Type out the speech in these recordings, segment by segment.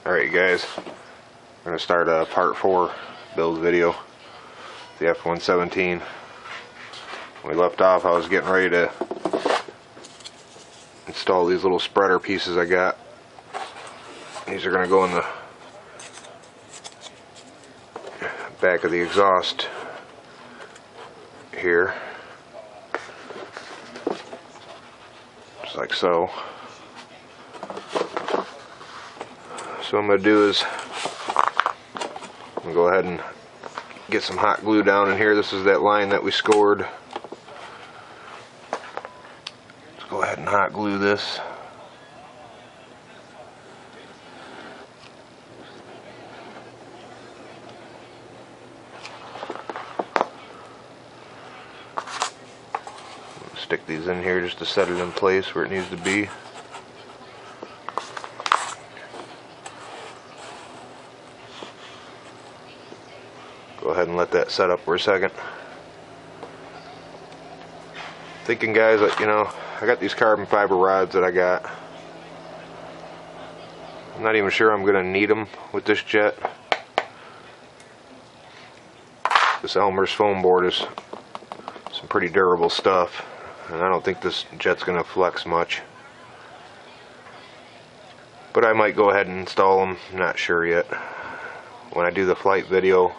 Alright guys, I'm going to start a part 4 build video, the F1-17. When we left off, I was getting ready to install these little spreader pieces I got. These are going to go in the back of the exhaust here, just like so. So what I'm going to do is I'm going to go ahead and get some hot glue down in here. This is that line that we scored. Let's go ahead and hot glue this. Stick these in here just to set it in place where it needs to be. Go ahead and let that set up for a second. Thinking, guys, that, you know, I got these carbon fiber rods that I got. I'm not even sure I'm going to need them with this jet. This Elmer's foam board is some pretty durable stuff, and I don't think this jet's going to flex much. But I might go ahead and install them, not sure yet. When I do the flight video,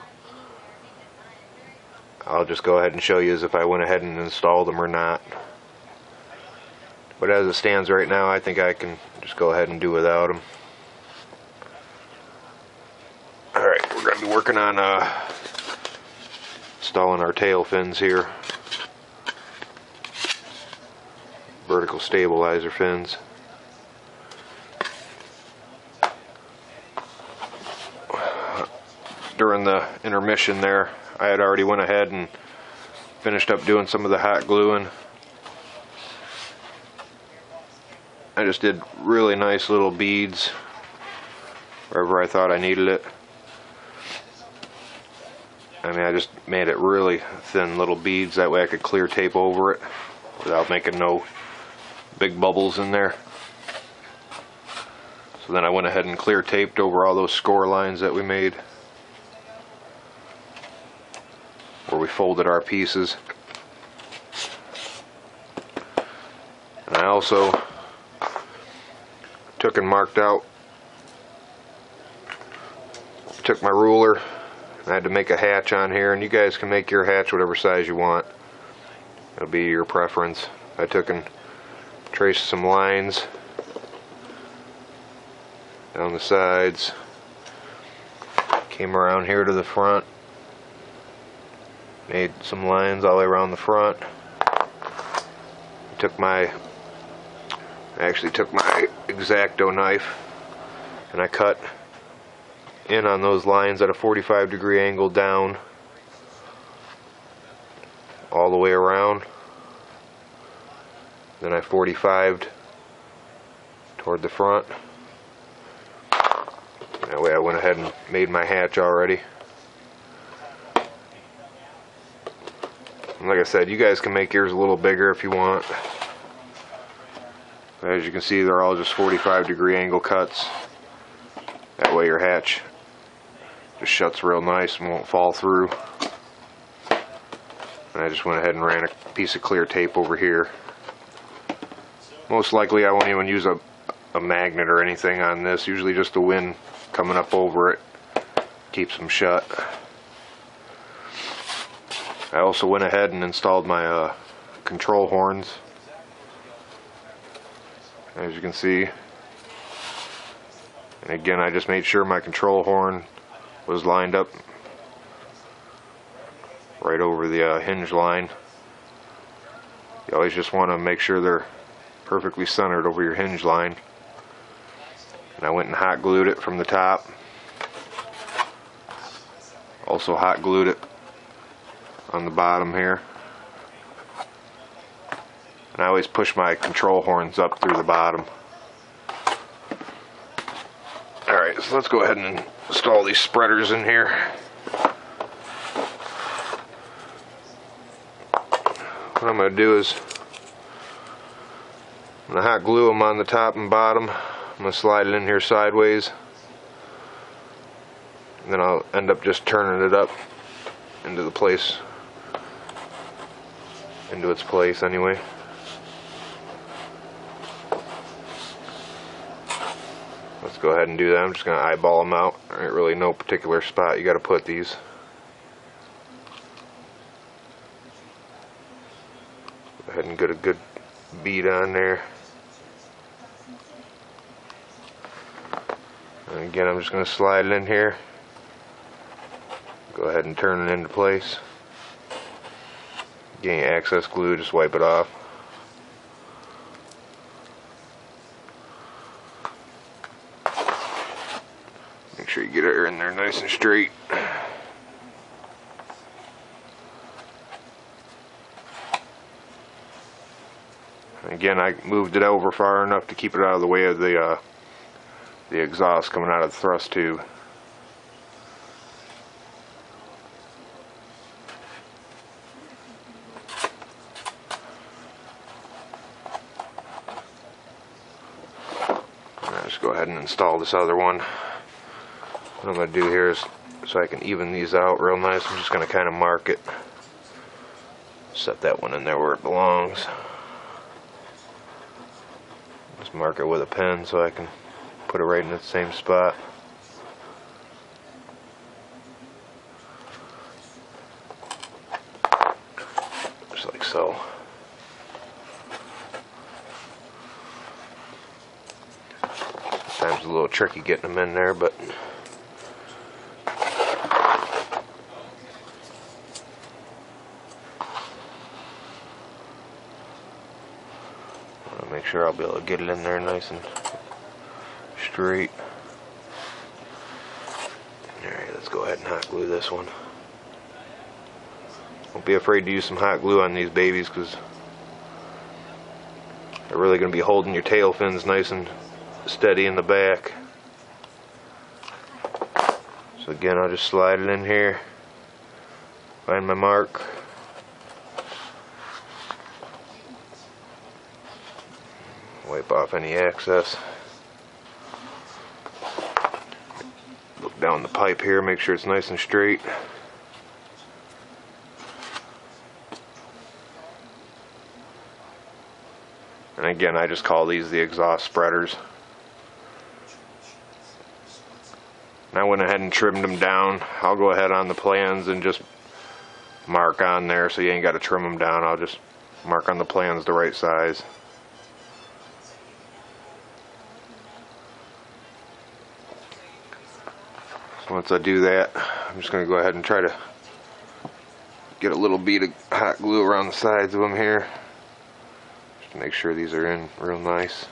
I'll just go ahead and show you as if I went ahead and installed them or not. But as it stands right now, I think I can just go ahead and do without them. Alright, we're going to be working on installing our tail fins here. Vertical stabilizer fins. During the intermission there, I had already went ahead and finished up doing some of the hot gluing. I just did really nice little beads wherever I thought I needed it. I mean, I just made it really thin little beads, that way I could clear tape over it without making no big bubbles in there. So then I went ahead and clear taped over all those score lines that we made, where we folded our pieces. And I also took and marked out, took my ruler, and I had to make a hatch on here, and you guys can make your hatch whatever size you want. It'll be your preference. I took and traced some lines down the sides, came around here to the front, made some lines all the way around the front. I actually took my X-Acto knife and I cut in on those lines at a 45-degree angle down all the way around. Then I 45'd toward the front. That way I went ahead and made my hatch already. And like I said, you guys can make yours a little bigger if you want. As you can see, they're all just 45-degree angle cuts. That way your hatch just shuts real nice and won't fall through. And I just went ahead and ran a piece of clear tape over here. Most likely I won't even use a magnet or anything on this. Usually just the wind coming up over it keeps them shut. I also went ahead and installed my control horns, as you can see. And again, I just made sure my control horn was lined up right over the hinge line. You always just want to make sure they're perfectly centered over your hinge line. And I went and hot glued it from the top. Also hot glued it on the bottom here. And I always push my control horns up through the bottom. Alright, so let's go ahead and install these spreaders in here. What I'm going to do is I'm going to hot glue them on the top and bottom. I'm going to slide it in here sideways. And then I'll end up just turning it up into its place anyway. Let's go ahead and do that. I'm just going to eyeball them out. There ain't really no particular spot you got to put these. Go ahead and get a good bead on there. And again, I'm just going to slide it in here. Go ahead and turn it into place. Get any excess glue, just wipe it off. Make sure you get it in there nice and straight. Again, I moved it over far enough to keep it out of the way of the exhaust coming out of the thrust tube. I'll just go ahead and install this other one. What I'm going to do here is, so I can even these out real nice, I'm just going to kind of mark it. Set that one in there where it belongs. Just mark it with a pen so I can put it right in the same spot. Just like so. Sometimes it's a little tricky getting them in there, but I'll make sure I'll be able to get it in there nice and straight. Alright, let's go ahead and hot glue this one. Don't be afraid to use some hot glue on these babies, because they're really going to be holding your tail fins nice and steady in the back. So again, I'll just slide it in here, find my mark, wipe off any excess. Look down the pipe here, make sure it's nice and straight. And again, I just call these the exhaust spreaders. And I went ahead and trimmed them down. I'll go ahead on the plans and just mark on there, so you ain't got to trim them down. I'll just mark on the plans the right size. So once I do that, I'm just going to go ahead and try to get a little bead of hot glue around the sides of them here, just to make sure these are in real nice.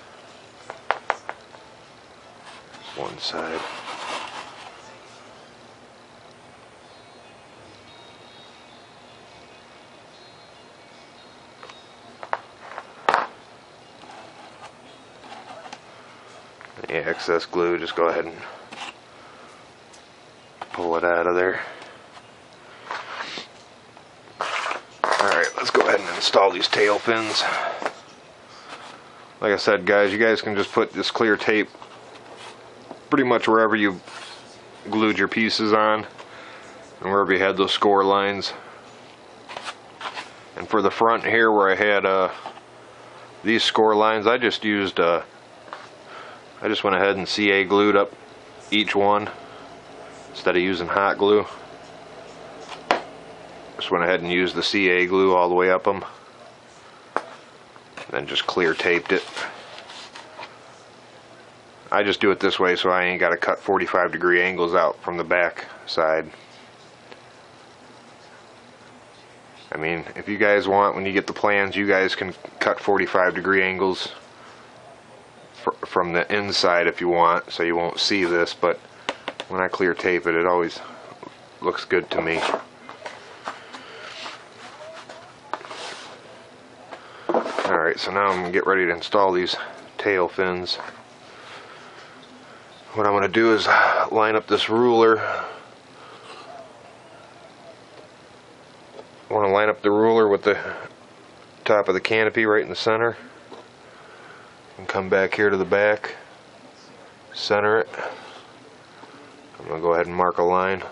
One side. Any excess glue, just go ahead and pull it out of there. Alright, let's go ahead and install these tail fins. Like I said, guys, you guys can just put this clear tape pretty much wherever you glued your pieces on and wherever you had those score lines. And for the front here where I had these score lines, I just went ahead and CA glued up each one instead of using hot glue. Just went ahead and used the CA glue all the way up them, then just clear taped it. I just do it this way so I ain't got to cut 45-degree angles out from the back side. I mean, if you guys want, when you get the plans, you guys can cut 45-degree angles from the inside if you want, so you won't see this, but when I clear tape it, it always looks good to me. Alright, so now I'm going to get ready to install these tail fins. What I'm going to do is line up this ruler. I want to line up the ruler with the top of the canopy right in the center. And come back here to the back, center it, I'm going to go ahead and mark a line.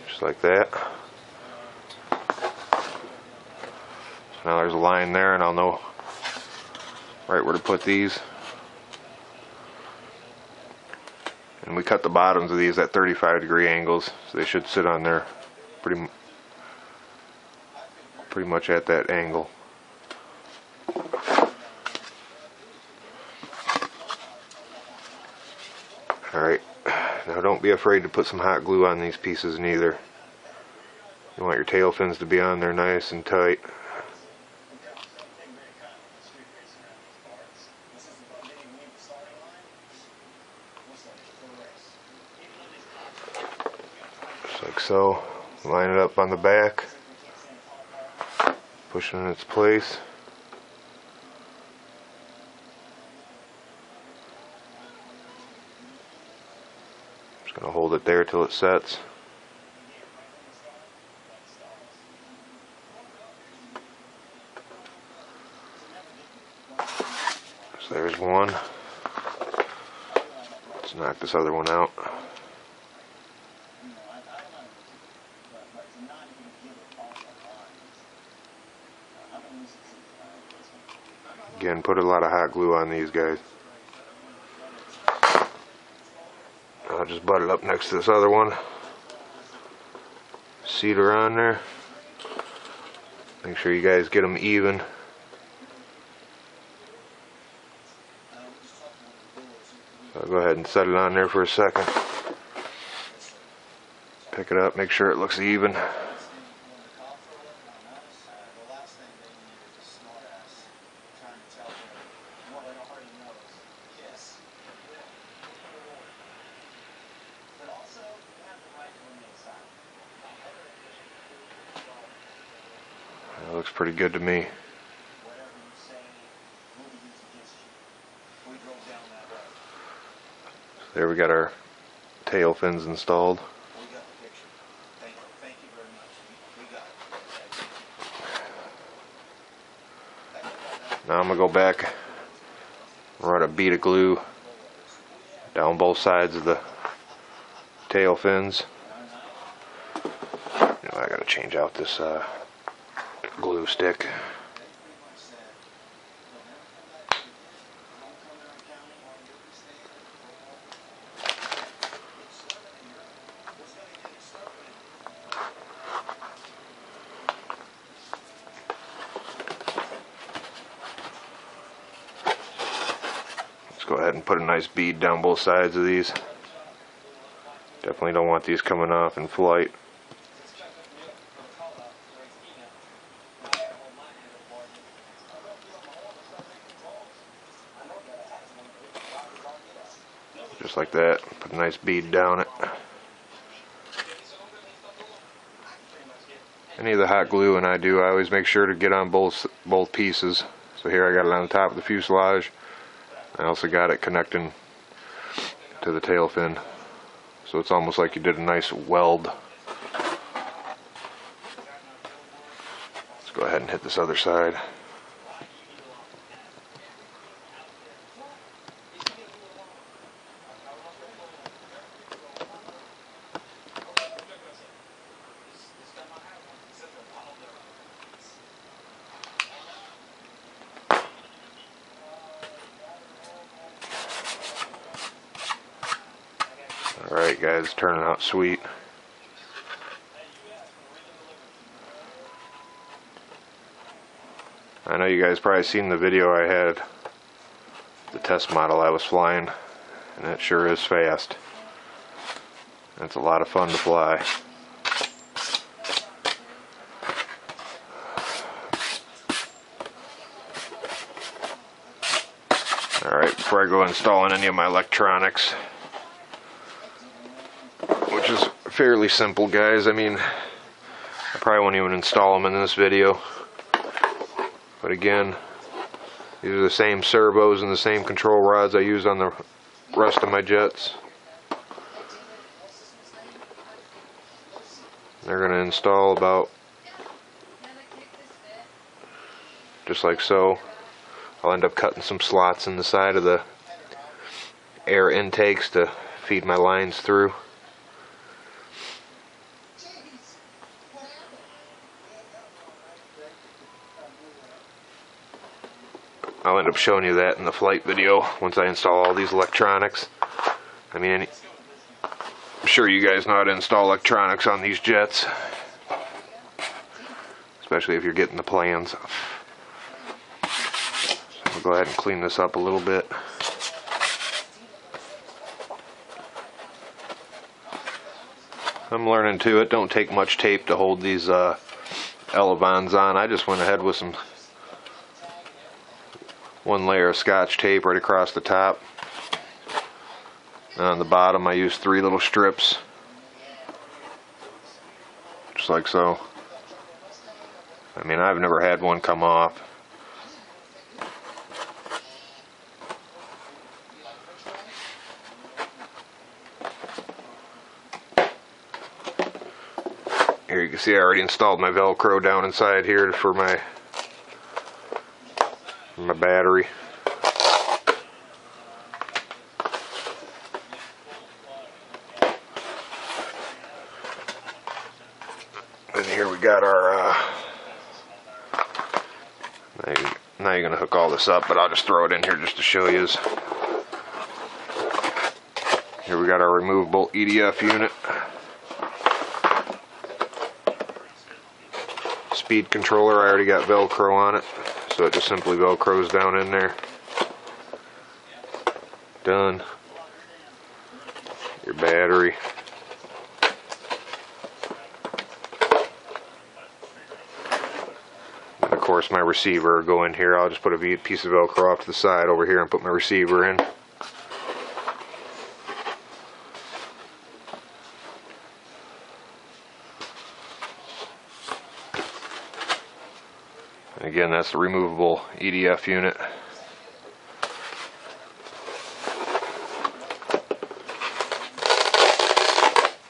Just like that. So now there's a line there, and I'll know right where to put these. And we cut the bottoms of these at 35-degree angles, so they should sit on there pretty much at that angle. Alright, now don't be afraid to put some hot glue on these pieces neither. You want your tail fins to be on there nice and tight. Just like so. Line it up on the back. Push it in its place. Just going to hold it there till it sets. So there's one. Let's knock this other one out. Again, put a lot of hot glue on these guys. I'll just butt it up next to this other one. Seat her on there. Make sure you guys get them even. So I'll go ahead and set it on there for a second. Pick it up, make sure it looks even. That looks pretty good to me. There we got our tail fins installed. Now I'm going to go back and run a bead of glue down both sides of the tail fins. I got to change out this glue stick. Let's go ahead and put a nice bead down both sides of these. Definitely don't want these coming off in flight. Just like that. Put a nice bead down it. Any of the hot glue, and I always make sure to get on both pieces. So here I got it on the top of the fuselage. I also got it connecting to the tail fin. So it's almost like you did a nice weld. Let's go ahead and hit this other side. Alright guys, turning out sweet. I know you guys probably seen the video I had, the test model I was flying, and it sure is fast. It's a lot of fun to fly. Alright, before I go installing any of my electronics, which is fairly simple guys, I mean, I probably won't even install them in this video. But again, these are the same servos and the same control rods I use on the rest of my jets. They're going to install about just like so. I'll end up cutting some slots in the side of the air intakes to feed my lines through. I'll end up showing you that in the flight video once I install all these electronics. I mean, I'm sure you guys know how to install electronics on these jets, especially if you're getting the plans. So I'll go ahead and clean this up a little bit. I'm learning too, it don't take much tape to hold these elevons on. I just went ahead with some one layer of Scotch tape right across the top. And on the bottom I used 3 little strips, just like so. I mean, I've never had one come off. Here you can see I already installed my Velcro down inside here for my battery. And here we got our now you're gonna hook all this up, but I'll just throw it in here just to show you. Here we got our removable EDF unit. Speed controller, I already got Velcro on it, so it just simply Velcros down in there. Done. Your battery. And of course my receiver will go in here. I'll just put a piece of Velcro off to the side over here and put my receiver in. Again, that's the removable EDF unit.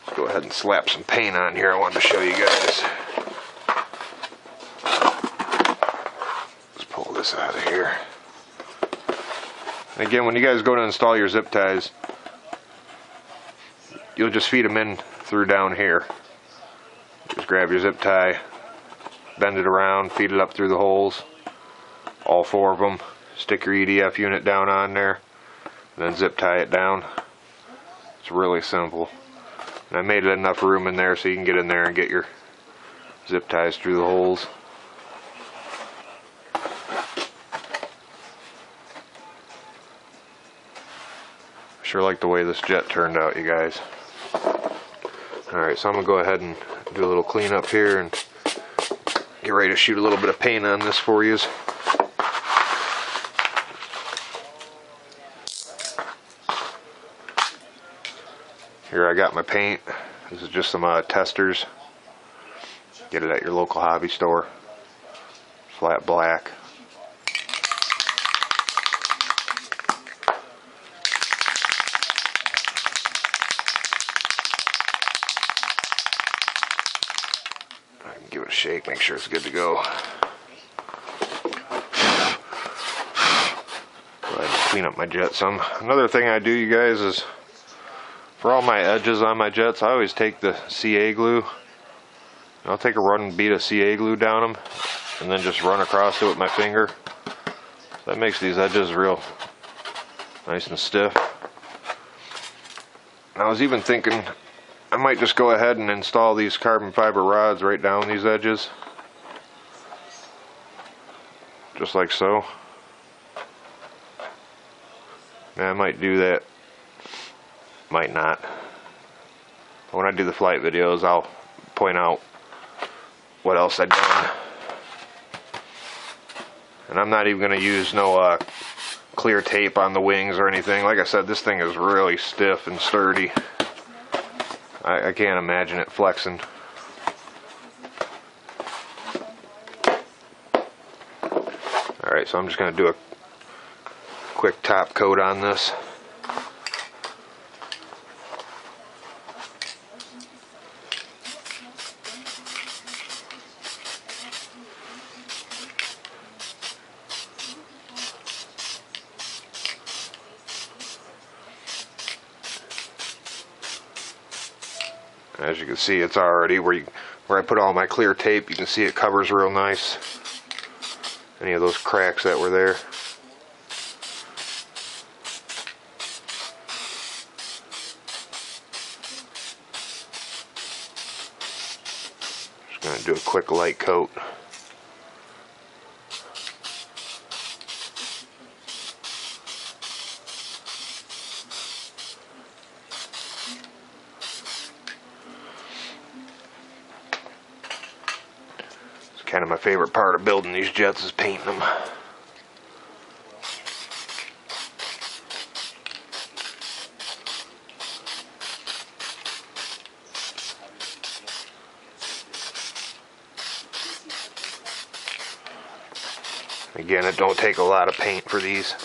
Let's go ahead and slap some paint on here. I wanted to show you guys. Let's pull this out of here. And again, when you guys go to install your zip ties, you'll just feed them in through down here. Just grab your zip tie, bend it around, feed it up through the holes, all 4 of them, stick your EDF unit down on there, and then zip tie it down. It's really simple. And I made enough room in there so you can get in there and get your zip ties through the holes. I sure like the way this jet turned out, you guys. Alright, so I'm going to go ahead and do a little cleanup here and get ready to shoot a little bit of paint on this for you. Here I got my paint. This is just some testers. Get it at your local hobby store. Flat black. Give it a shake, make sure it's good to go. Go ahead and clean up my jet some. Another thing I do, you guys, is for all my edges on my jets, I always take the CA glue. I'll take a run bead of CA glue down them and then just run across it with my finger. That makes these edges real nice and stiff. And I was even thinking I might just go ahead and install these carbon fiber rods right down these edges. Just like so. Now I might do that. Might not. But when I do the flight videos, I'll point out what else I've done. And I'm not even going to use no clear tape on the wings or anything. Like I said, this thing is really stiff and sturdy. I can't imagine it flexing. Alright, so I'm just going to do a quick top coat on this. As you can see, it's already where I put all my clear tape. You can see it covers real nice any of those cracks that were there. Just going to do a quick light coat. Kind of my favorite part of building these jets is painting them. Again, it don't take a lot of paint for these.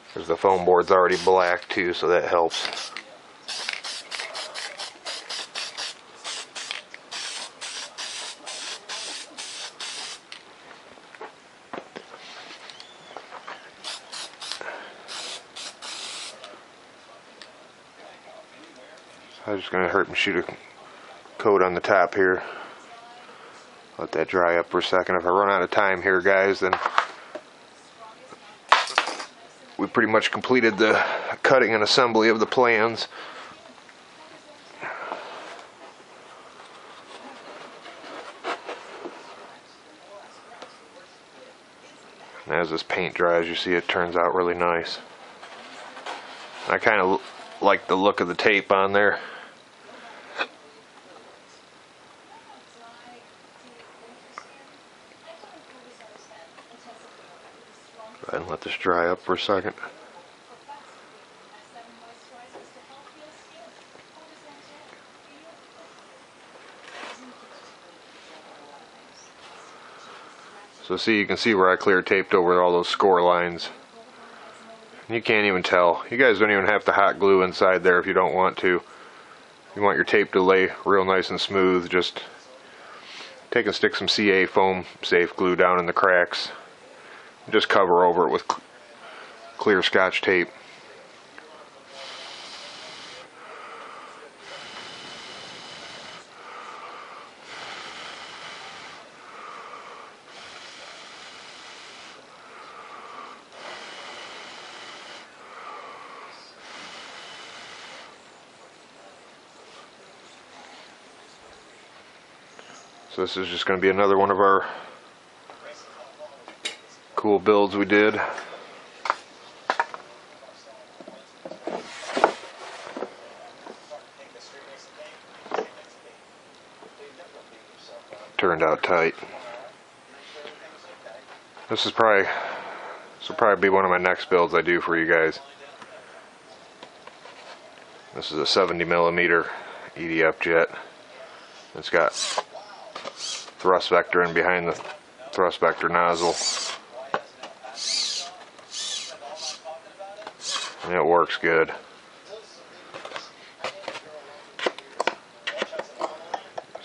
Because the foam board's already black too, so that helps. I'm just going to shoot a coat on the top here. Let that dry up for a second. If I run out of time here, guys, then we pretty much completed the cutting and assembly of the plans. And as this paint dries, you see it turns out really nice. I kind of like the look of the tape on there. Go ahead and let this dry up for a second. So see, you can see where I clear taped over all those score lines. You can't even tell. You guys don't even have to hot glue inside there if you don't want to. You want your tape to lay real nice and smooth, just take and stick some CA foam safe glue down in the cracks. Just cover over it with clear Scotch tape. So this is just going to be another one of our cool builds we did. Turned out tight. This will probably be one of my next builds I do for you guys. This is a 70mm EDF jet. It's got thrust vector in behind the thrust vector nozzle. And it works good.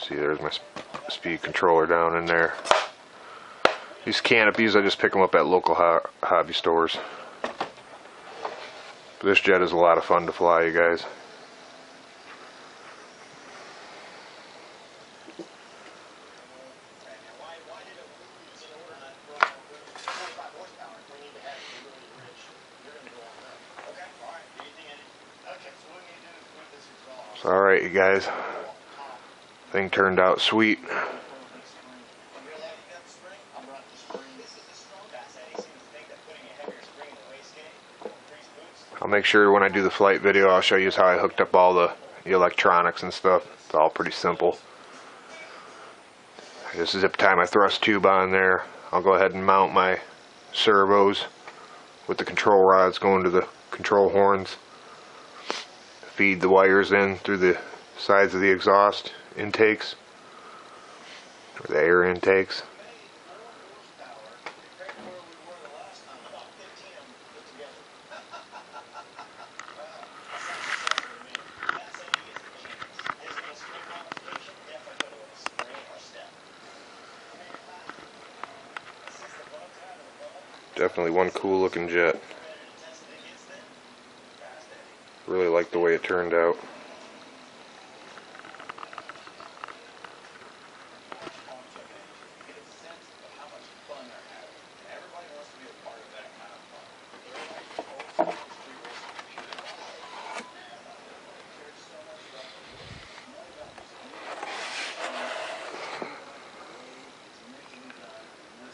See, there's my speed controller down in there. These canopies, I just pick them up at local hobby stores. But this jet is a lot of fun to fly, you guys. So, alright, you guys. Thing turned out sweet. I'll make sure when I do the flight video, I'll show you how I hooked up all the electronics and stuff. It's all pretty simple. I just zip tie my thrust tube on there. I'll go ahead and mount my servos with the control rods going to the control horns. Feed the wires in through the sides of the exhaust intakes, or the air intakes. Definitely one cool looking jet. Really like the way it turned out.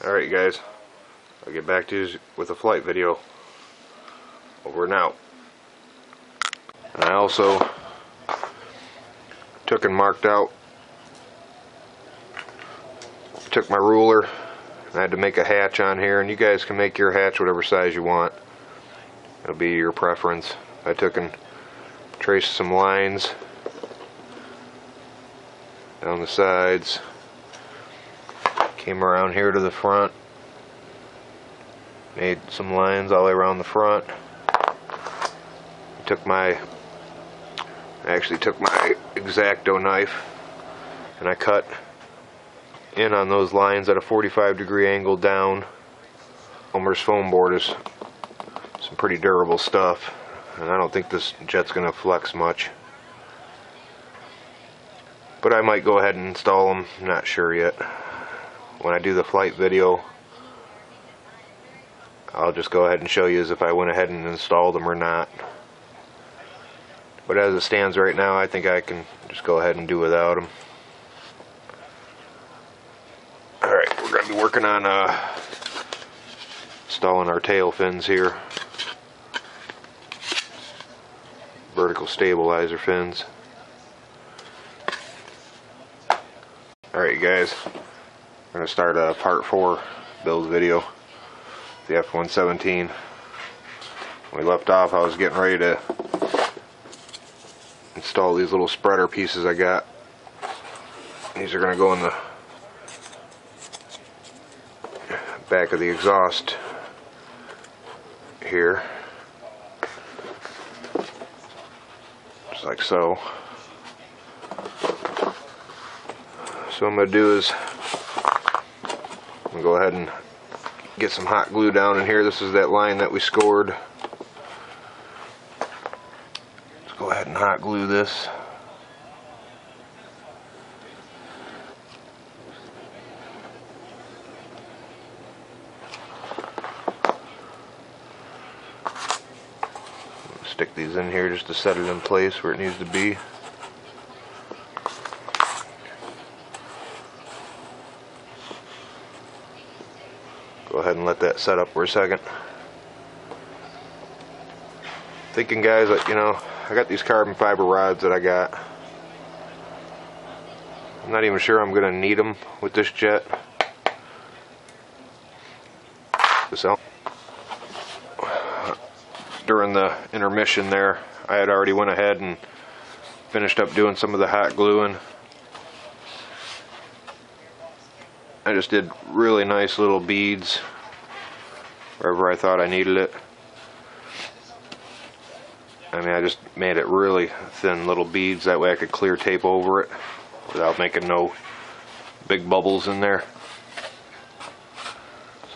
Alright guys, I'll get back to you with a flight video. Over and out. And I also took and marked out, took my ruler, and I had to make a hatch on here, and you guys can make your hatch whatever size you want. It'll be your preference. I took and traced some lines down the sides. Came around here to the front, made some lines all the way around the front. I actually took my X-Acto knife and I cut in on those lines at a 45-degree angle down. Homer's foam board is some pretty durable stuff, and I don't think this jet's gonna flex much. But I might go ahead and install them, not sure yet. When I do the flight video, I'll just go ahead and show you as if I went ahead and installed them or not. But as it stands right now, I think I can just go ahead and do without them. Alright, we're going to be working on installing our tail fins here. Vertical stabilizer fins. Alright guys, we're going to start a part 4 build video. The F1-17. When we left off, I was getting ready to install these little spreader pieces I got. These are going to go in the back of the exhaust here, just like so. So what I'm going to do is I'm going to go ahead and get some hot glue down in here. This is that line that we scored. Let's go ahead and hot glue this. Stick these in here just to set it in place where it needs to be. Go ahead and let that set up for a second. Thinking guys, that I got these carbon fiber rods that I got. I'm not even sure I'm going to need them with this jet. During the intermission there, I had already went ahead and finished up doing some of the hot gluing. I just did really nice little beads wherever I thought I needed it. I mean, I just made it really thin little beads, that way I could clear tape over it without making no big bubbles in there.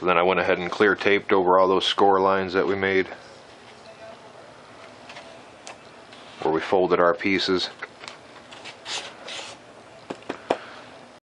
So then I went ahead and clear taped over all those score lines that we made where we folded our pieces.